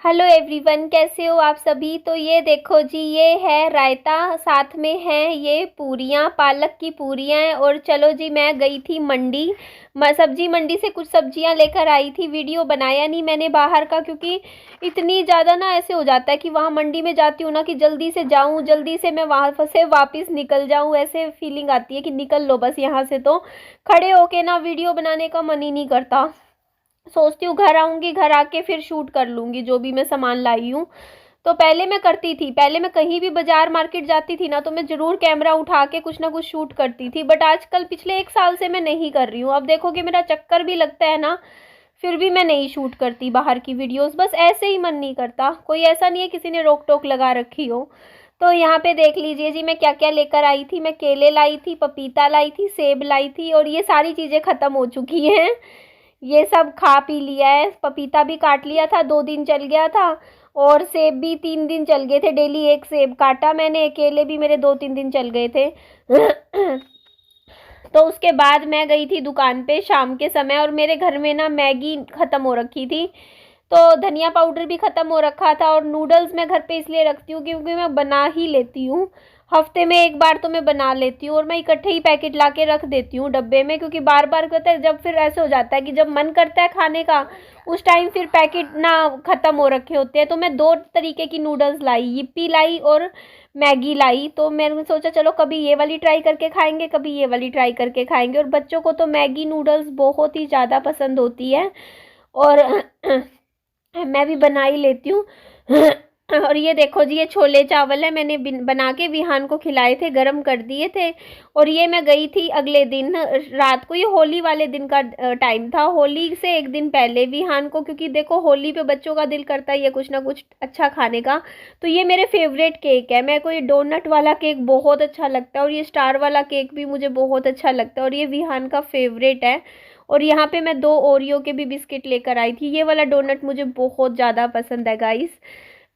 Hello everyone, कैसे हो आप सभी। तो ये देखो जी, ये है रायता, साथ में है ये पूरियाँ, पालक की पूरियाँ हैं। और चलो जी, मैं गई थी मंडी, सब्जी मंडी से कुछ सब्जियां लेकर आई थी। वीडियो बनाया नहीं मैंने बाहर का, क्योंकि इतनी ज़्यादा ना ऐसे हो जाता है कि वहाँ मंडी में जाती हूँ ना कि जल्दी से जाऊँ, जल्दी से मैं वहाँ से वापस निकल जाऊँ। ऐसे फीलिंग आती है कि निकल लो बस यहाँ से। तो खड़े होके ना वीडियो बनाने का मन ही नहीं करता। सोचती हूँ घर आऊंगी, घर आके फिर शूट कर लूंगी जो भी मैं सामान लाई हूँ। तो पहले मैं करती थी, पहले मैं कहीं भी बाजार मार्केट जाती थी ना, तो मैं जरूर कैमरा उठा के कुछ ना कुछ शूट करती थी। बट आजकल पिछले 1 साल से मैं नहीं कर रही हूँ। अब देखोगे मेरा चक्कर भी लगता है ना, फिर भी मैं नहीं शूट करती बाहर की वीडियोस। बस ऐसे ही मन नहीं करता। कोई ऐसा नहीं है किसी ने रोक टोक लगा रखी हो। तो यहाँ पे देख लीजिए जी, मैं क्या क्या लेकर आई थी। मैं केले लाई थी, पपीता लाई थी, सेब लाई थी, और ये सारी चीजें खत्म हो चुकी हैं। ये सब खा पी लिया है। पपीता भी काट लिया था, 2 दिन चल गया था। और सेब भी 3 दिन चल गए थे, डेली एक सेब काटा मैंने। केले भी मेरे 2-3 दिन चल गए थे। तो उसके बाद मैं गई थी दुकान पे शाम के समय, और मेरे घर में ना मैगी ख़त्म हो रखी थी। तो धनिया पाउडर भी ख़त्म हो रखा था। और नूडल्स मैं घर पे इसलिए रखती हूँ क्योंकि मैं बना ही लेती हूँ। हफ्ते में एक बार तो मैं बना लेती हूँ, और मैं इकट्ठे ही पैकेट ला के रख देती हूँ डब्बे में। क्योंकि बार बार कहता है, जब फिर ऐसे हो जाता है कि जब मन करता है खाने का, उस टाइम फिर पैकेट ना ख़त्म हो रखे होते हैं। तो मैं 2 तरीके की नूडल्स लाई, yippee लाई और मैगी लाई। तो मैंने सोचा चलो कभी ये वाली ट्राई करके खाएंगे, कभी ये वाली ट्राई करके खाएंगे। और बच्चों को तो मैगी नूडल्स बहुत ही ज़्यादा पसंद होती है। और मैं भी बना ही लेती हूँ। और ये देखो जी, ये छोले चावल है, मैंने बना के विहान को खिलाए थे, गरम कर दिए थे। और ये मैं गई थी अगले दिन रात को, ये होली वाले दिन का टाइम था, होली से एक दिन पहले विहान को। क्योंकि देखो होली पे बच्चों का दिल करता है ये कुछ ना कुछ अच्छा खाने का। तो ये मेरे फेवरेट केक है। मेरे को ये डोनट वाला केक बहुत अच्छा लगता है, और ये स्टार वाला केक भी मुझे बहुत अच्छा लगता है, और ये विहान का फेवरेट है। और यहाँ पे मैं 2 ओरियो के भी बिस्किट लेकर आई थी। ये वाला डोनट मुझे बहुत ज़्यादा पसंद है गाइस।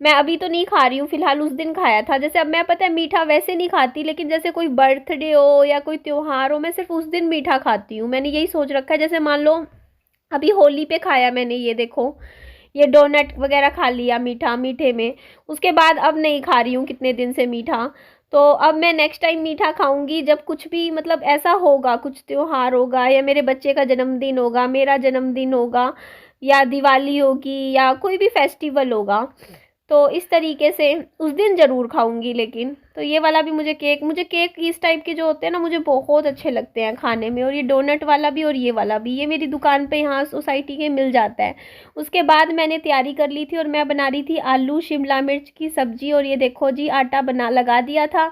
मैं अभी तो नहीं खा रही हूँ फिलहाल, उस दिन खाया था। जैसे अब मैं पता है मीठा वैसे नहीं खाती, लेकिन जैसे कोई बर्थडे हो या कोई त्योहार हो, मैं सिर्फ उस दिन मीठा खाती हूँ। मैंने यही सोच रखा है। जैसे मान लो अभी होली पे खाया मैंने, ये देखो ये डोनट वगैरह खा लिया मीठा, मीठे में। उसके बाद अब नहीं खा रही हूँ कितने दिन से मीठा। तो अब मैं नेक्स्ट टाइम मीठा खाऊंगी जब कुछ भी मतलब ऐसा होगा, कुछ त्योहार होगा, या मेरे बच्चे का जन्मदिन होगा, मेरा जन्मदिन होगा, या दिवाली होगी, या कोई भी फेस्टिवल होगा। तो इस तरीके से उस दिन ज़रूर खाऊंगी। लेकिन तो ये वाला भी मुझे केक इस टाइप के जो होते हैं ना, मुझे बहुत अच्छे लगते हैं खाने में। और ये डोनट वाला भी और ये वाला भी, ये मेरी दुकान पे यहाँ सोसाइटी के मिल जाता है। उसके बाद मैंने तैयारी कर ली थी, और मैं बना रही थी आलू शिमला मिर्च की सब्जी। और ये देखो जी, आटा बना लगा दिया था।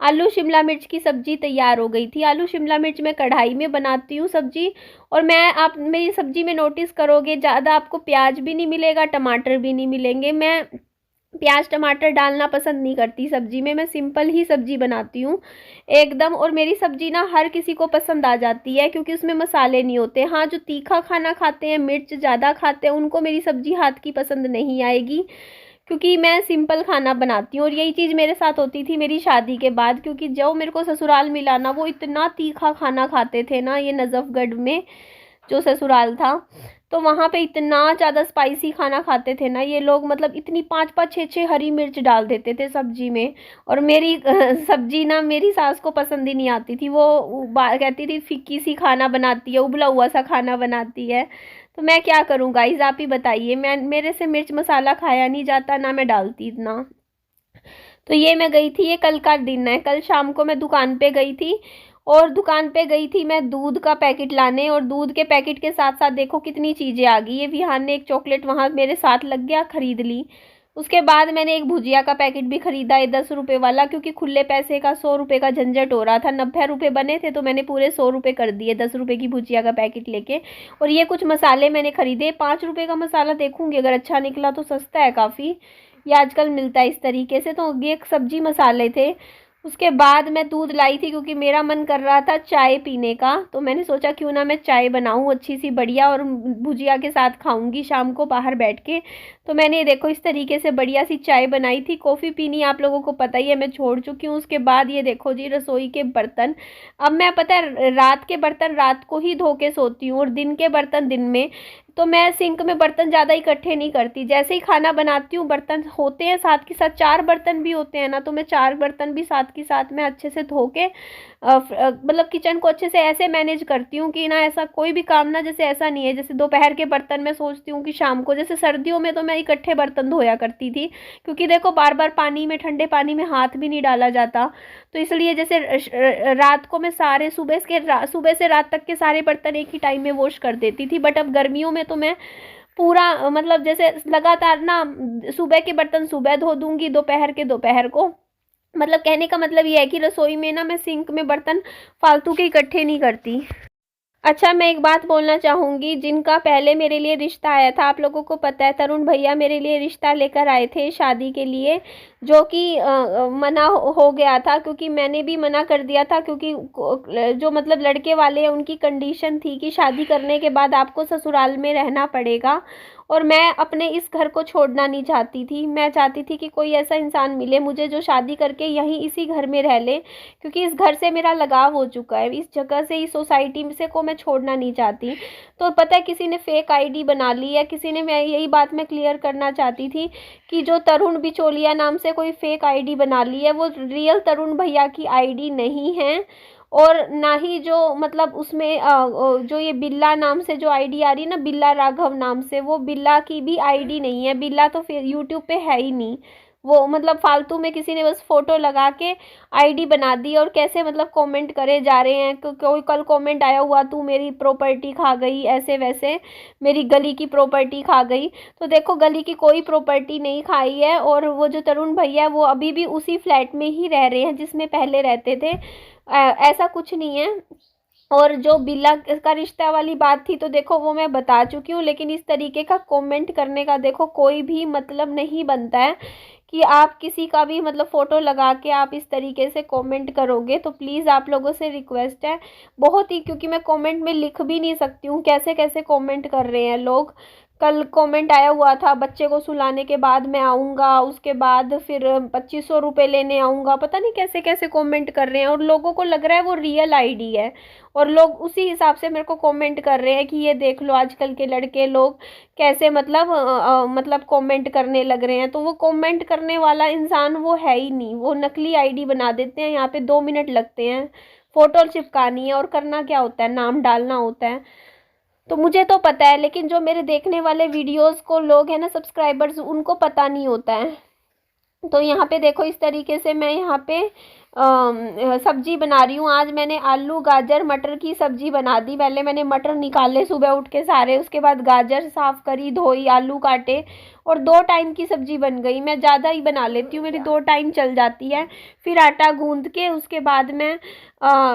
आलू शिमला मिर्च की सब्जी तैयार हो गई थी। आलू शिमला मिर्च मैं कढ़ाई में बनाती हूँ सब्जी। और मैं आप मेरी सब्जी में नोटिस करोगे, ज़्यादा आपको प्याज भी नहीं मिलेगा, टमाटर भी नहीं मिलेंगे। मैं प्याज टमाटर डालना पसंद नहीं करती सब्जी में। मैं सिंपल ही सब्जी बनाती हूँ एकदम। और मेरी सब्जी ना हर किसी को पसंद आ जाती है, क्योंकि उसमें मसाले नहीं होते। हाँ, जो तीखा खाना खाते हैं, मिर्च ज़्यादा खाते हैं, उनको मेरी सब्जी हाथ की पसंद नहीं आएगी। क्योंकि मैं सिंपल खाना बनाती हूँ। और यही चीज़ मेरे साथ होती थी मेरी शादी के बाद। क्योंकि जो मेरे को ससुराल मिला ना, वो इतना तीखा खाना खाते थे ना, ये नजफगढ़ में जो ससुराल था, तो वहाँ पे इतना ज़्यादा स्पाइसी खाना खाते थे ना ये लोग। मतलब इतनी 5-5 6-6 हरी मिर्च डाल देते थे सब्जी में। और मेरी सब्जी ना मेरी सास को पसंद ही नहीं आती थी। वो कहती थी फिक्की सी खाना बनाती है, उबला हुआ सा खाना बनाती है। तो मैं क्या करूँ गाइस, आप ही बताइए। मेरे से मिर्च मसाला खाया नहीं जाता, ना मैं डालती इतना। तो ये मैं गई थी, ये कल का दिन है। कल शाम को मैं दुकान पे गई थी, और दुकान पे गई थी मैं दूध का पैकेट लाने। और दूध के पैकेट के साथ साथ देखो कितनी चीज़ें आ गई। ये विहान ने एक चॉकलेट वहाँ मेरे साथ लग गया, खरीद ली। उसके बाद मैंने एक भुजिया का पैकेट भी खरीदा है, 10 रुपये वाला। क्योंकि खुले पैसे का 100 रुपये का झंझट हो रहा था। 90 रुपये बने थे, तो मैंने पूरे 100 रुपये कर दिए 10 रुपये की भुजिया का पैकेट लेके। और ये कुछ मसाले मैंने खरीदे, 5 रुपये का मसाला। देखूंगी अगर अच्छा निकला तो, सस्ता है काफ़ी, ये आजकल मिलता है इस तरीके से। तो ये सब्जी मसाले थे। उसके बाद मैं दूध लाई थी, क्योंकि मेरा मन कर रहा था चाय पीने का। तो मैंने सोचा क्यों ना मैं चाय बनाऊं अच्छी सी बढ़िया, और भुजिया के साथ खाऊंगी शाम को बाहर बैठ के। तो मैंने देखो इस तरीके से बढ़िया सी चाय बनाई थी। कॉफ़ी पीनी आप लोगों को पता ही है, मैं छोड़ चुकी हूँ। उसके बाद ये देखो जी, रसोई के बर्तन। अब मैं पता है रात के बर्तन रात को ही धो के सोती हूँ, और दिन के बर्तन दिन में। तो मैं सिंक में बर्तन ज़्यादा इकट्ठे नहीं करती। जैसे ही खाना बनाती हूँ, बर्तन होते हैं साथ के साथ, 4 बर्तन भी होते हैं ना, तो मैं 4 बर्तन भी साथ के साथ में अच्छे से धो के मतलब किचन को अच्छे से ऐसे मैनेज करती हूँ कि ना ऐसा कोई भी काम ना, जैसे ऐसा नहीं है जैसे दोपहर के बर्तन मैं सोचती हूँ कि शाम को, जैसे सर्दियों में तो मैं इकट्ठे बर्तन धोया करती थी, क्योंकि देखो बार बार पानी में, ठंडे पानी में हाथ भी नहीं डाला जाता, तो इसलिए जैसे रात को मैं सारे सुबह से रात तक के सारे बर्तन एक ही टाइम में वॉश कर देती थी। बट अब गर्मियों में तो मैं पूरा मतलब जैसे लगातार ना, सुबह के बर्तन सुबह धो दूंगी, दोपहर के दोपहर को। मतलब कहने का मतलब ये है कि रसोई में ना मैं सिंक में बर्तन फालतू के इकट्ठे नहीं करती। अच्छा, मैं एक बात बोलना चाहूँगी, जिनका पहले मेरे लिए रिश्ता आया था, आप लोगों को पता है, तरुण भैया मेरे लिए रिश्ता लेकर आए थे शादी के लिए, जो कि मना हो गया था, क्योंकि मैंने भी मना कर दिया था, क्योंकि जो मतलब लड़के वाले हैं उनकी कंडीशन थी कि शादी करने के बाद आपको ससुराल में रहना पड़ेगा, और मैं अपने इस घर को छोड़ना नहीं चाहती थी। मैं चाहती थी कि कोई ऐसा इंसान मिले मुझे जो शादी करके यहीं इसी घर में रह ले, क्योंकि इस घर से मेरा लगाव हो चुका है, इस जगह से, इस सोसाइटी से को मैं छोड़ना नहीं चाहती। तो पता है, किसी ने फेक आईडी बना ली है, किसी ने, मैं यही बात मैं क्लियर करना चाहती थी कि जो तरुण बिचौलिया नाम से कोई फेक आईडी बना ली है, वो रियल तरुण भैया की आईडी नहीं है, और ना ही जो मतलब उसमें जो ये बिल्ला नाम से जो आईडी आ रही है ना, बिल्ला राघव नाम से, वो बिल्ला की भी आईडी नहीं है। बिल्ला तो फिर यूट्यूब पे है ही नहीं, वो मतलब फालतू में किसी ने बस फोटो लगा के आईडी बना दी, और कैसे मतलब कमेंट करे जा रहे हैं। कोई कल कमेंट आया हुआ, तू मेरी प्रॉपर्टी खा गई, ऐसे वैसे, मेरी गली की प्रॉपर्टी खा गई। तो देखो, गली की कोई प्रॉपर्टी नहीं खाई है, और वो जो तरुण भैया है वो अभी भी उसी फ्लैट में ही रह रहे हैं जिसमें पहले रहते थे। ऐसा कुछ नहीं है। और जो बिल्ला का रिश्ता वाली बात थी, तो देखो वो मैं बता चुकी हूँ, लेकिन इस तरीके का कमेंट करने का देखो कोई भी मतलब नहीं बनता है कि आप किसी का भी मतलब फ़ोटो लगा के आप इस तरीके से कमेंट करोगे। तो प्लीज़ आप लोगों से रिक्वेस्ट है बहुत ही, क्योंकि मैं कमेंट में लिख भी नहीं सकती हूँ कैसे कैसे कमेंट कर रहे हैं लोग। कल कमेंट आया हुआ था, बच्चे को सुलाने के बाद मैं आऊँगा, उसके बाद फिर 2500 रुपये लेने आऊँगा, पता नहीं कैसे कैसे कमेंट कर रहे हैं, और लोगों को लग रहा है वो रियल आईडी है, और लोग उसी हिसाब से मेरे को कमेंट कर रहे हैं कि ये देख लो आजकल के लड़के लोग कैसे मतलब मतलब कमेंट करने लग रहे हैं। तो वो कमेंट करने वाला इंसान वो है ही नहीं, वो नकली आईडी बना देते हैं। यहाँ पे 2 मिनट लगते हैं, फ़ोटो चिपकानी है, और करना क्या होता है, नाम डालना होता है। तो मुझे तो पता है, लेकिन जो मेरे देखने वाले वीडियोस को लोग हैं ना, सब्सक्राइबर्स, उनको पता नहीं होता है। तो यहाँ पे देखो, इस तरीके से मैं यहाँ पे सब्जी बना रही हूँ। आज मैंने आलू गाजर मटर की सब्जी बना दी। पहले मैंने मटर निकाले सुबह उठ के सारे, उसके बाद गाजर साफ़ करी, धोई, आलू काटे, और 2 टाइम की सब्जी बन गई। मैं ज़्यादा ही बना लेती हूँ, मेरी 2 टाइम चल जाती है। फिर आटा गूंद के उसके बाद मैं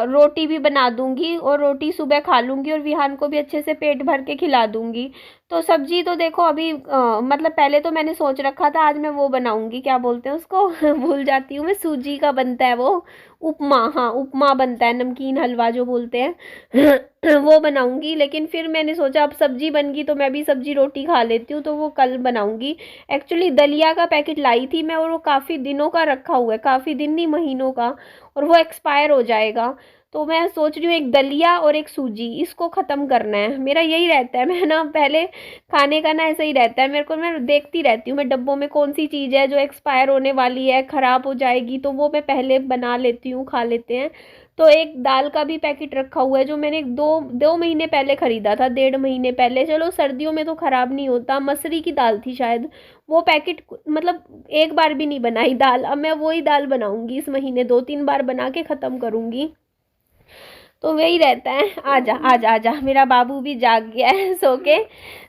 रोटी भी बना दूँगी, और रोटी सुबह खा लूँगी, और विहान को भी अच्छे से पेट भर के खिला दूँगी। तो सब्जी तो देखो अभी मतलब पहले तो मैंने सोच रखा था आज मैं वो बनाऊँगी, क्या बोलते हैं उसको भूल जाती हूँ मैं, सूजी का बनता है वो, उपमा, हाँ उपमा बनता है, नमकीन हलवा जो बोलते हैं वो बनाऊंगी। लेकिन फिर मैंने सोचा अब सब्जी बन गई तो मैं भी सब्जी रोटी खा लेती हूँ, तो वो कल बनाऊंगी। एक्चुअली दलिया का पैकेट लाई थी मैं, और वो काफ़ी दिनों का रखा हुआ है, काफ़ी दिन नहीं महीनों का, और वो एक्सपायर हो जाएगा। तो मैं सोच रही हूँ एक दलिया और एक सूजी, इसको ख़त्म करना है। मेरा यही रहता है, मैं ना पहले खाने का ना ऐसा ही रहता है मेरे को, मैं देखती रहती हूँ मैं डब्बों में कौन सी चीज़ है जो एक्सपायर होने वाली है, ख़राब हो जाएगी, तो वो मैं पहले बना लेती हूँ, खा लेते हैं। तो एक दाल का भी पैकेट रखा हुआ है जो मैंने दो महीने पहले ख़रीदा था, 1.5 महीने पहले। चलो सर्दियों में तो ख़राब नहीं होता, मसूरी की दाल थी शायद वो पैकेट, मतलब एक बार भी नहीं बनाई दाल। अब मैं वही दाल बनाऊंगी इस महीने, 2-3 बार बना के ख़त्म करूँगी। तो वही रहता है। आजा आजा आजा, मेरा बाबू भी जाग गया है सो के,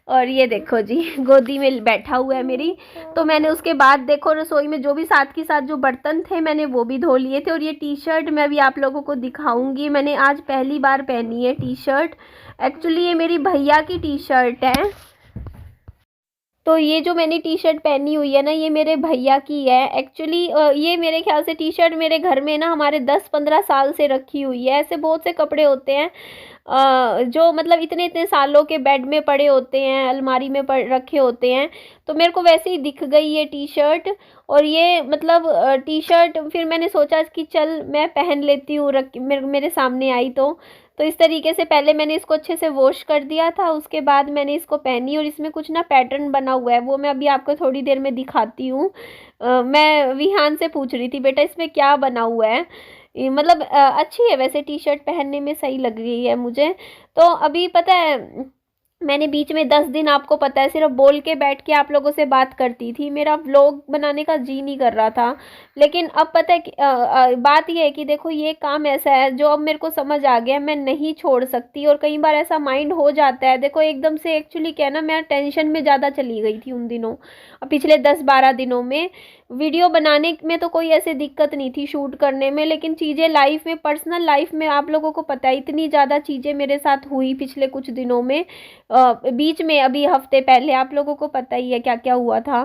और ये देखो जी गोदी में बैठा हुआ है मेरी। तो मैंने उसके बाद देखो रसोई में जो भी साथ के साथ जो बर्तन थे मैंने वो भी धो लिए थे। और ये टी शर्ट मैं भी आप लोगों को दिखाऊंगी, मैंने आज पहली बार पहनी है टी शर्ट। एक्चुअली ये मेरी भैया की टी शर्ट है। तो ये जो मैंने टी शर्ट पहनी हुई है ना, ये मेरे भैया की है। एक्चुअली ये मेरे ख्याल से टी शर्ट मेरे घर में ना हमारे 10-15 साल से रखी हुई है। ऐसे बहुत से कपड़े होते हैं जो मतलब इतने इतने सालों के बेड में पड़े होते हैं, अलमारी में रखे होते हैं। तो मेरे को वैसे ही दिख गई ये टी शर्ट, और ये मतलब टी शर्ट फिर मैंने सोचा कि चल मैं पहन लेती हूँ, मेरे सामने आई तो तो इस तरीके से पहले मैंने इसको अच्छे से वॉश कर दिया था, उसके बाद मैंने इसको पहनी और इसमें कुछ ना पैटर्न बना हुआ है, वो मैं अभी आपको थोड़ी देर में दिखाती हूँ। मैं विहान से पूछ रही थी बेटा इसमें क्या बना हुआ है, मतलब अच्छी है वैसे, टी शर्ट पहनने में सही लग रही है मुझे। तो अभी पता है मैंने बीच में 10 दिन आपको पता है सिर्फ बोल के बैठ के आप लोगों से बात करती थी, मेरा व्लॉग बनाने का जी नहीं कर रहा था। लेकिन अब पता है बात ये है कि देखो ये काम ऐसा है जो अब मेरे को समझ आ गया, मैं नहीं छोड़ सकती। और कई बार ऐसा माइंड हो जाता है, देखो एकदम से एक्चुअली क्या है ना, मैं टेंशन में ज़्यादा चली गई थी उन दिनों, पिछले 10-12 दिनों में। वीडियो बनाने में तो कोई ऐसे दिक्कत नहीं थी शूट करने में, लेकिन चीज़ें लाइफ में, पर्सनल लाइफ में आप लोगों को पता है इतनी ज़्यादा चीज़ें मेरे साथ हुई पिछले कुछ दिनों में। बीच में अभी हफ्ते पहले आप लोगों को पता ही है क्या क्या हुआ था।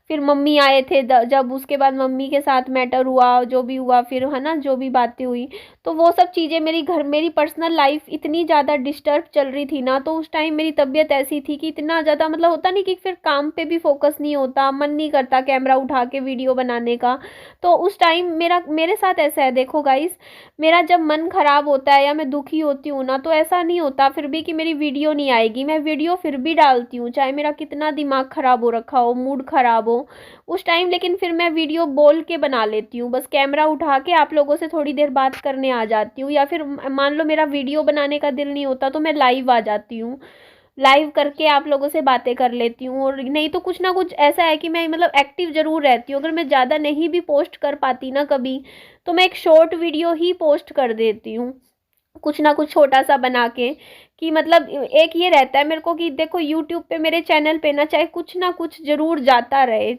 फिर मम्मी आए थे जब, उसके बाद मम्मी के साथ मैटर हुआ जो भी हुआ, फिर है ना जो भी बातें हुई, तो वो सब चीज़ें मेरी पर्सनल लाइफ इतनी ज़्यादा डिस्टर्ब चल रही थी ना, तो उस टाइम मेरी तबीयत ऐसी थी कि इतना ज़्यादा मतलब होता नहीं कि फिर काम पे भी फोकस नहीं होता, मन नहीं करता कैमरा उठा के वीडियो बनाने का। तो उस टाइम मेरे साथ ऐसा है, देखो गाइस, मेरा जब मन खराब होता है या मैं दुखी होती हूँ ना, तो ऐसा नहीं होता फिर भी कि मेरी वीडियो नहीं आएगी, मैं वीडियो फिर भी डालती हूँ, चाहे मेरा कितना दिमाग खराब हो रखा हो, मूड खराब हो उस टाइम। लेकिन फिर मैं वीडियो बोल के बना लेती हूँ, बस कैमरा उठा के आप लोगों से थोड़ी देर बात करने आ जाती हूँ, या फिर मान लो मेरा वीडियो बनाने का दिल नहीं होता तो मैं लाइव आ जाती हूँ, लाइव करके आप लोगों से बातें कर लेती हूँ। और नहीं तो कुछ ना कुछ ऐसा है कि मैं मतलब एक्टिव ज़रूर रहती हूँ, अगर मैं ज़्यादा नहीं भी पोस्ट कर पाती ना कभी, तो मैं एक शॉर्ट वीडियो ही पोस्ट कर देती हूँ, कुछ ना कुछ छोटा सा बना के, कि मतलब एक ये रहता है मेरे को कि देखो यूट्यूब पे मेरे चैनल पे ना चाहे कुछ ना कुछ ज़रूर जाता रहे।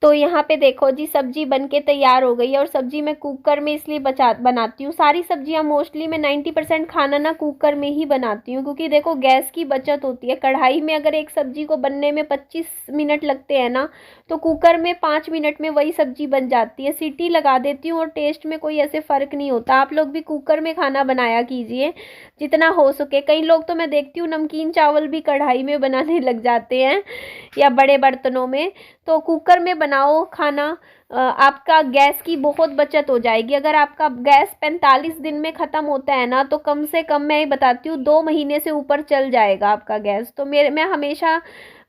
तो यहाँ पे देखो जी सब्जी बनके तैयार हो गई है, और सब्जी मैं कुकर में इसलिए बनाती हूँ, सारी सब्जियाँ मोस्टली मैं 90% खाना ना कुकर में ही बनाती हूँ, क्योंकि देखो गैस की बचत होती है। कढ़ाई में अगर एक सब्जी को बनने में 25 मिनट लगते हैं ना, तो कुकर में 5 मिनट में वही सब्जी बन जाती है, सीटी लगा देती हूँ और टेस्ट में कोई ऐसे फ़र्क नहीं होता। आप लोग भी कुकर में खाना बनाया कीजिए जितना हो सके। कई लोग तो मैं देखती हूँ नमकीन चावल भी कढ़ाई में बनाने लग जाते हैं या बड़े बर्तनों में, तो कुकर में बनाओ खाना, आपका गैस की बहुत बचत हो जाएगी। अगर आपका गैस 45 दिन में ख़त्म होता है ना, तो कम से कम मैं ये बताती हूँ 2 महीने से ऊपर चल जाएगा आपका गैस। तो मैं हमेशा,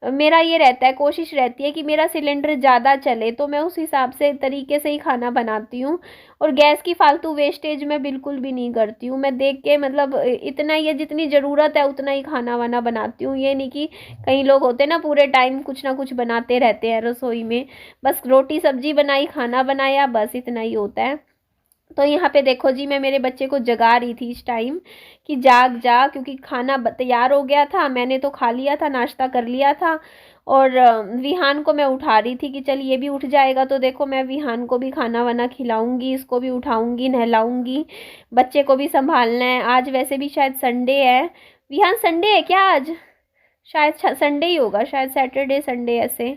मेरा ये रहता है, कोशिश रहती है कि मेरा सिलेंडर ज़्यादा चले, तो मैं उस हिसाब से तरीके से ही खाना बनाती हूँ। और गैस की फालतू वेस्टेज मैं बिल्कुल भी नहीं करती हूँ, मैं देख के मतलब इतना ही है, जितनी ज़रूरत है उतना ही खाना वाना बनाती हूँ। ये नहीं कि कई लोग होते हैं ना पूरे टाइम कुछ ना कुछ बनाते रहते हैं रसोई में, बस रोटी सब्जी बनाई, खाना बनाया, बस इतना ही होता है। तो यहाँ पे देखो जी मैं मेरे बच्चे को जगा रही थी इस टाइम कि जाग जा, क्योंकि खाना तैयार हो गया था, मैंने तो खा लिया था, नाश्ता कर लिया था। और विहान को मैं उठा रही थी कि चल ये भी उठ जाएगा, तो देखो मैं विहान को भी खाना वाना खिलाऊंगी, इसको भी उठाऊंगी, नहलाऊंगी, बच्चे को भी संभालना है। आज वैसे भी शायद संडे है। विहान संडे है क्या आज? शायद संडे ही होगा, शायद सैटरडे संडे ऐसे।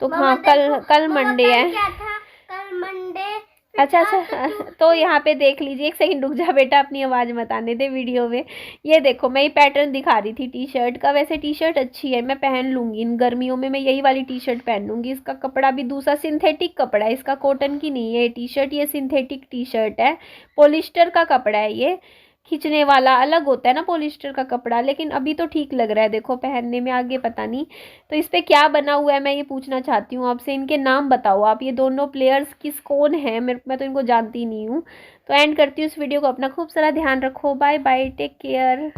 तो हाँ कल कल मंडे है। क्या था कल मंडे? अच्छा अच्छा, तो यहाँ पे देख लीजिए, एक सेकंड रुक जा बेटा, अपनी आवाज़ मत आने दे वीडियो में। ये देखो मैं ये पैटर्न दिखा रही थी टी शर्ट का, वैसे टी शर्ट अच्छी है, मैं पहन लूँगी इन गर्मियों में, मैं यही वाली टी शर्ट पहन लूँगी। इसका कपड़ा भी दूसरा सिंथेटिक कपड़ा है, इसका कॉटन की नहीं है ये टी शर्ट, ये सिंथेटिक टी शर्ट है, पॉलिस्टर का कपड़ा है ये, खींचने वाला अलग होता है ना पॉलिस्टर का कपड़ा, लेकिन अभी तो ठीक लग रहा है देखो पहनने में, आगे पता नहीं। तो इस पे क्या बना हुआ है मैं ये पूछना चाहती हूँ आपसे, इनके नाम बताओ आप, ये दोनों प्लेयर्स कौन है, मैं तो इनको जानती नहीं हूँ। तो एंड करती हूँ इस वीडियो को, अपना खूब सारा ध्यान रखो, बाय बाय, टेक केयर।